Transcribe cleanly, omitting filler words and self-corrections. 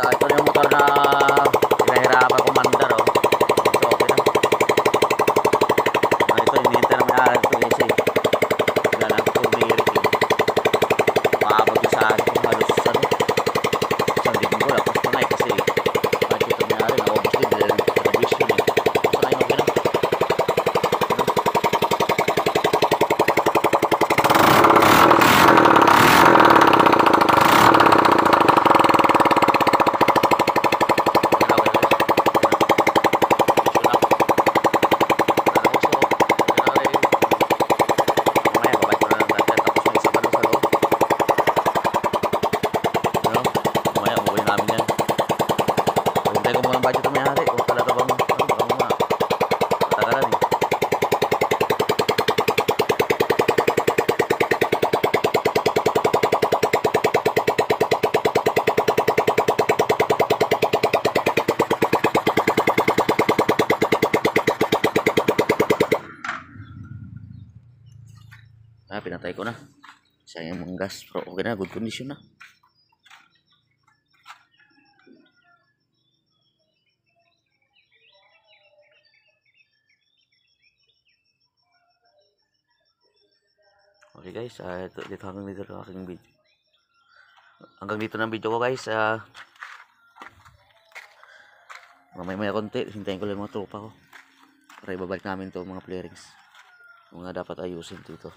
ito na yung motor na pinahirapan ko mandar, oh. So, okay na. Ito, hinihintay na may-ari ito kasi wala lang ito tumirik, eh. Maabot yung sa akin kung halos ano, isang linggo, lapos pa nga, eh, kasi kahit ito may-ari, naubos din dahil service yun, eh. So, na yun, okay na. Budget na may-ari kung talaga bang ano, baka mga matagalan, eh. Pinatay ko na. Sayang yung gas, pero okay na, good condition na. Okay guys, dito hanggang dito ang aking video. Hanggang dito na ang video ko guys. Mamaya konti, hintayin ko lang mga tropa ko para ibabalik namin to mga flarings. Mga dapat ayusin dito.